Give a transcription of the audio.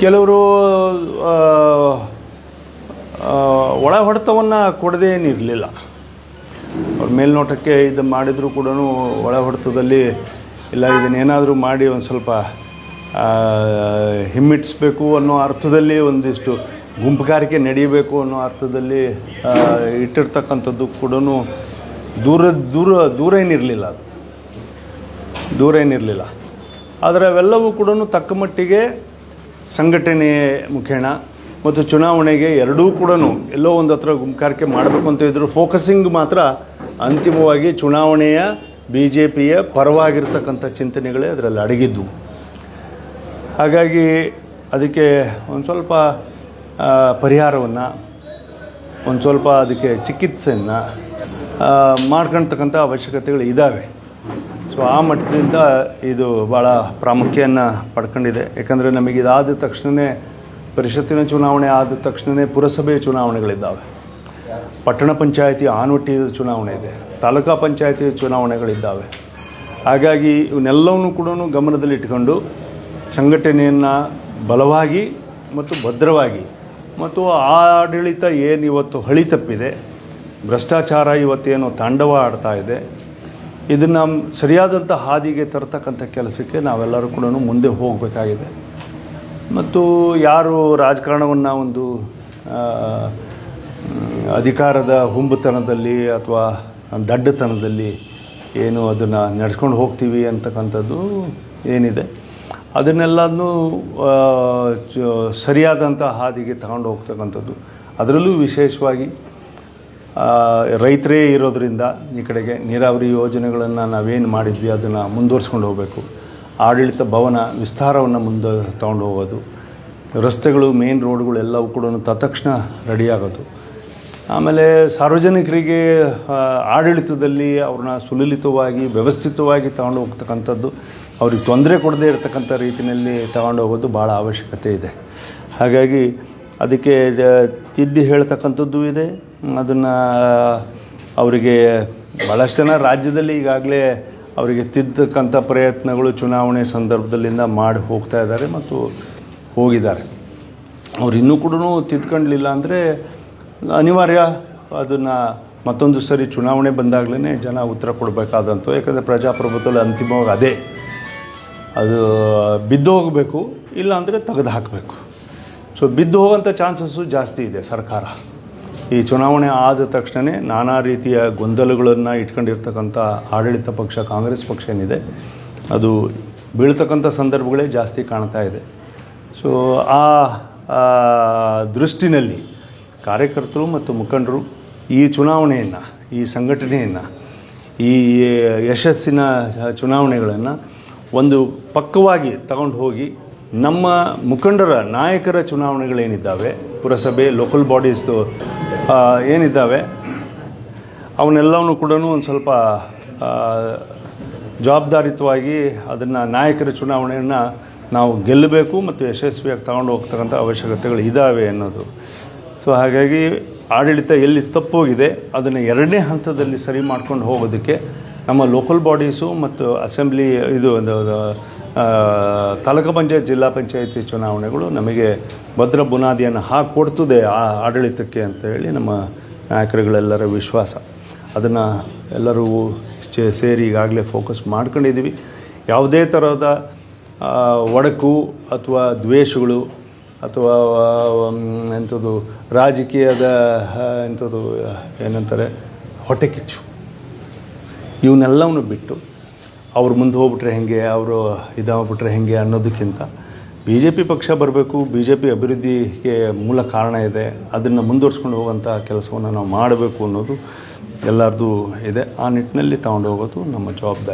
ಕೆಲವರು ಒಳ ಹೊಡೆತವನ್ನು ಕೊಡದೇ ಏನಿರಲಿಲ್ಲ. ಅವ್ರ ಮೇಲ್ನೋಟಕ್ಕೆ ಇದು ಮಾಡಿದರೂ ಕೂಡ ಒಳ ಹೊಡೆತದಲ್ಲಿ ಇಲ್ಲ ಇದನ್ನೇನಾದರೂ ಮಾಡಿ ಒಂದು ಸ್ವಲ್ಪ ಹಿಮ್ಮೆಟ್ಟಿಸ್ಬೇಕು ಅನ್ನೋ ಅರ್ಥದಲ್ಲಿ ಒಂದಿಷ್ಟು ಗುಂಪುಗಾರಿಕೆ ನಡೀಬೇಕು ಅನ್ನೋ ಅರ್ಥದಲ್ಲಿ ಇಟ್ಟಿರ್ತಕ್ಕಂಥದ್ದು ಕೂಡ ದೂರ ಏನಿರಲಿಲ್ಲ. ಅದು ದೂರ ಏನಿರಲಿಲ್ಲ. ಆದರೆ ಅವೆಲ್ಲವೂ ಕೂಡ ತಕ್ಕ ಮಟ್ಟಿಗೆ ಸಂಘಟನೆ ಮುಖೇಣ ಮತ್ತು ಚುನಾವಣೆಗೆ ಎರಡೂ ಕೂಡ ಎಲ್ಲೋ ಒಂದು ಹತ್ರ ಗುಂಪುಗಾರಿಕೆ ಮಾಡಬೇಕು ಅಂತ ಇದ್ದರು. ಫೋಕಸಿಂಗ್ ಮಾತ್ರ ಅಂತಿಮವಾಗಿ ಚುನಾವಣೆಯ BJPಯ ಪರವಾಗಿರ್ತಕ್ಕಂಥ ಚಿಂತನೆಗಳೇ ಅದರಲ್ಲಿ ಅಡಗಿದ್ವು. ಹಾಗಾಗಿ ಅದಕ್ಕೆ ಒಂದು ಸ್ವಲ್ಪ ಪರಿಹಾರವನ್ನು, ಒಂದು ಸ್ವಲ್ಪ ಅದಕ್ಕೆ ಚಿಕಿತ್ಸೆಯನ್ನು ಮಾಡ್ಕೊಳ್ತಕ್ಕಂಥ ಅವಶ್ಯಕತೆಗಳು ಇದ್ದಾವೆ. ಸೊ ಆ ಮಟ್ಟದಿಂದ ಇದು ಭಾಳ ಪ್ರಾಮುಖ್ಯವನ್ನು ಪಡ್ಕೊಂಡಿದೆ. ಯಾಕಂದರೆ ನಮಗೆ ಇದಾದ ತಕ್ಷಣವೇ ಪರಿಷತ್ತಿನ ಚುನಾವಣೆ ಆದ ತಕ್ಷಣವೇ ಪುರಸಭೆ ಚುನಾವಣೆಗಳಿದ್ದಾವೆ, ಪಟ್ಟಣ ಪಂಚಾಯಿತಿ ಆನವಟ್ಟಿ ಚುನಾವಣೆ ಇದೆ, ತಾಲೂಕಾ ಪಂಚಾಯಿತಿ ಚುನಾವಣೆಗಳಿದ್ದಾವೆ. ಹಾಗಾಗಿ ಇವನ್ನೆಲ್ಲವನ್ನೂ ಕೂಡ ಗಮನದಲ್ಲಿಟ್ಕೊಂಡು ಸಂಘಟನೆಯನ್ನು ಬಲವಾಗಿ ಮತ್ತು ಭದ್ರವಾಗಿ ಮತ್ತು ಆಡಳಿತ ಏನು ಇವತ್ತು ಹಳಿ ತಪ್ಪಿದೆ, ಭ್ರಷ್ಟಾಚಾರ ಇವತ್ತೇನು ತಾಂಡವ ಆಡ್ತಾ ಇದೆ, ಇದನ್ನು ಸರಿಯಾದಂಥ ಹಾದಿಗೆ ತರ್ತಕ್ಕಂಥ ಕೆಲಸಕ್ಕೆ ನಾವೆಲ್ಲರೂ ಕೂಡ ಮುಂದೆ ಹೋಗಬೇಕಾಗಿದೆ. ಮತ್ತು ಯಾರು ರಾಜಕಾರಣವನ್ನು ಒಂದು ಅಧಿಕಾರದ ಹುಂಬತನದಲ್ಲಿ ಅಥವಾ ದಡ್ಡತನದಲ್ಲಿ ಏನು ಅದನ್ನು ನಡೆಸ್ಕೊಂಡು ಹೋಗ್ತೀವಿ ಅಂತಕ್ಕಂಥದ್ದು ಏನಿದೆ ಅದನ್ನೆಲ್ಲನೂ ಸರಿಯಾದಂಥ ಹಾದಿಗೆ ತಗೊಂಡು ಹೋಗ್ತಕ್ಕಂಥದ್ದು. ಅದರಲ್ಲೂ ವಿಶೇಷವಾಗಿ ರೈತರೇ ಇರೋದರಿಂದ ಈ ಕಡೆಗೆ ನೀರಾವರಿ ಯೋಜನೆಗಳನ್ನು ನಾವೇನು ಮಾಡಿದ್ವಿ ಅದನ್ನು ಮುಂದುವರ್ಸ್ಕೊಂಡು ಹೋಗಬೇಕು. ಆಡಳಿತ ಭವನ ವಿಸ್ತಾರವನ್ನು ಮುಂದೆ ತಗೊಂಡು ಹೋಗೋದು, ರಸ್ತೆಗಳು ಮೇನ್ ರೋಡ್ಗಳು ಎಲ್ಲವೂ ಕೂಡ ತತ್ಕ್ಷಣ ರೆಡಿಯಾಗೋದು. ಆಮೇಲೆ ಸಾರ್ವಜನಿಕರಿಗೆ ಆಡಳಿತದಲ್ಲಿ ಅವ್ರನ್ನ ಸುಲಲಿತವಾಗಿ ವ್ಯವಸ್ಥಿತವಾಗಿ ತಗೊಂಡು ಹೋಗ್ತಕ್ಕಂಥದ್ದು, ಅವ್ರಿಗೆ ತೊಂದರೆ ಕೊಡದೇ ಇರತಕ್ಕಂಥ ರೀತಿಯಲ್ಲಿ ತಗೊಂಡು ಹೋಗೋದು ಭಾಳ ಅವಶ್ಯಕತೆ ಇದೆ. ಹಾಗಾಗಿ ಅದಕ್ಕೆ ತಿದ್ದಿ ಹೇಳ್ತಕ್ಕಂಥದ್ದು ಇದೆ. ಅದನ್ನು ಅವರಿಗೆ ಭಾಳಷ್ಟು ಜನ ರಾಜ್ಯದಲ್ಲಿ ಈಗಾಗಲೇ ಅವರಿಗೆ ತಿದ್ದಕ್ಕಂಥ ಪ್ರಯತ್ನಗಳು ಚುನಾವಣೆ ಸಂದರ್ಭದಲ್ಲಿಂದ ಮಾಡಿ ಹೋಗ್ತಾ ಇದ್ದಾರೆ ಮತ್ತು ಹೋಗಿದ್ದಾರೆ. ಅವ್ರು ಇನ್ನೂ ಕೂಡ ತಿದ್ಕೊಂಡಿಲ್ಲ ಅಂದರೆ ಅನಿವಾರ್ಯ ಅದನ್ನು ಮತ್ತೊಂದು ಸರಿ ಚುನಾವಣೆ ಬಂದಾಗಲೇ ಜನ ಉತ್ತರ ಕೊಡಬೇಕಾದಂಥ. ಯಾಕಂದರೆ ಪ್ರಜಾಪ್ರಭುತ್ವದಲ್ಲಿ ಅಂತಿಮವಾಗಿ ಅದೇ ಅದು ಬಿದ್ದು ಹೋಗಬೇಕು, ಇಲ್ಲ ಅಂದರೆ ತೆಗೆದು ಹಾಕಬೇಕು. ಸೊ ಬಿದ್ದು ಹೋಗೋಂಥ ಚಾನ್ಸಸ್ಸು ಜಾಸ್ತಿ ಇದೆ. ಸರ್ಕಾರ ಈ ಚುನಾವಣೆ ಆದ ತಕ್ಷಣ ನಾನಾ ರೀತಿಯ ಗೊಂದಲಗಳನ್ನು ಇಟ್ಕೊಂಡಿರ್ತಕ್ಕಂಥ ಆಡಳಿತ ಪಕ್ಷ ಕಾಂಗ್ರೆಸ್ ಪಕ್ಷ ಏನಿದೆ ಅದು ಬೀಳ್ತಕ್ಕಂಥ ಸಂದರ್ಭಗಳೇ ಜಾಸ್ತಿ ಕಾಣ್ತಾ ಇದೆ. ಸೊ ಆ ದೃಷ್ಟಿನಲ್ಲಿ ಕಾರ್ಯಕರ್ತರು ಮತ್ತು ಮುಖಂಡರು ಈ ಚುನಾವಣೆಯನ್ನು, ಈ ಸಂಘಟನೆಯನ್ನು, ಈ ಯಶಸ್ಸಿನ ಚುನಾವಣೆಗಳನ್ನು ಒಂದು ಪಕ್ಕವಾಗಿ ತಗೊಂಡು ಹೋಗಿ ನಮ್ಮ ಮುಖಂಡರ ನಾಯಕರ ಚುನಾವಣೆಗಳೇನಿದ್ದಾವೆ, ಪುರಸಭೆ ಲೋಕಲ್ ಬಾಡೀಸ್ದು ಏನಿದ್ದಾವೆ ಅವನ್ನೆಲ್ಲವನ್ನೂ ಕೂಡ ಒಂದು ಸ್ವಲ್ಪ ಜವಾಬ್ದಾರಿತವಾಗಿ ಅದನ್ನು ನಾಯಕರ ಚುನಾವಣೆಯನ್ನು ನಾವು ಗೆಲ್ಲಬೇಕು ಮತ್ತು ಯಶಸ್ವಿಯಾಗಿ ತಗೊಂಡು ಹೋಗ್ತಕ್ಕಂಥ ಅವಶ್ಯಕತೆಗಳು ಇದ್ದಾವೆ ಅನ್ನೋದು. ಸೊ ಹಾಗಾಗಿ ಆಡಳಿತ ಎಲ್ಲಿ ತಪ್ಪೋಗಿದೆ ಅದನ್ನು ಎರಡನೇ ಹಂತದಲ್ಲಿ ಸರಿ ಮಾಡ್ಕೊಂಡು ಹೋಗೋದಕ್ಕೆ ನಮ್ಮ ಲೋಕಲ್ ಬಾಡೀಸು ಮತ್ತು ಅಸೆಂಬ್ಲಿ ಇದು ತಾಲೂಕು ಪಂಚಾಯತ್ ಜಿಲ್ಲಾ ಪಂಚಾಯತಿ ಚುನಾವಣೆಗಳು ನಮಗೆ ಭದ್ರ ಬುನಾದಿಯನ್ನು ಹಾಕಿಕೊಡ್ತದೆ ಆ ಆಡಳಿತಕ್ಕೆ ಅಂತ ಹೇಳಿ ನಮ್ಮ ನಾಯಕರುಗಳೆಲ್ಲರ ವಿಶ್ವಾಸ. ಅದನ್ನು ಎಲ್ಲರೂ ಸೇರಿ ಈಗಾಗಲೇ ಫೋಕಸ್ ಮಾಡ್ಕೊಂಡಿದ್ದೀವಿ. ಯಾವುದೇ ಥರದ ಒಡಕು ಅಥವಾ ದ್ವೇಷಗಳು ಅಥವಾ ಎಂಥದ್ದು ರಾಜಕೀಯದ ಎಂಥದ್ದು ಏನಂತಾರೆ ಹೊಟ್ಟೆ ಕಿಚ್ಚು ಇವನ್ನೆಲ್ಲವನ್ನು ಬಿಟ್ಟು ಅವ್ರು ಮುಂದೆ ಹೋಗ್ಬಿಟ್ರೆ ಹೇಗೆ, ಅವರು ಇದಾಗ್ಬಿಟ್ರೆ ಹೇಗೆ ಅನ್ನೋದಕ್ಕಿಂತ BJP ಪಕ್ಷ ಬರಬೇಕು, BJP ಅಭಿವೃದ್ಧಿಗೆ ಮೂಲ ಕಾರಣ ಇದೆ, ಅದನ್ನು ಮುಂದುವರ್ಸ್ಕೊಂಡು ಹೋಗೋಂಥ ಕೆಲಸವನ್ನು ನಾವು ಮಾಡಬೇಕು ಅನ್ನೋದು ಎಲ್ಲರದ್ದು ಇದೆ. ಆ ನಿಟ್ಟಿನಲ್ಲಿ ತಗೊಂಡು ಹೋಗೋದು ನಮ್ಮ ಜವಾಬ್ದಾರಿ.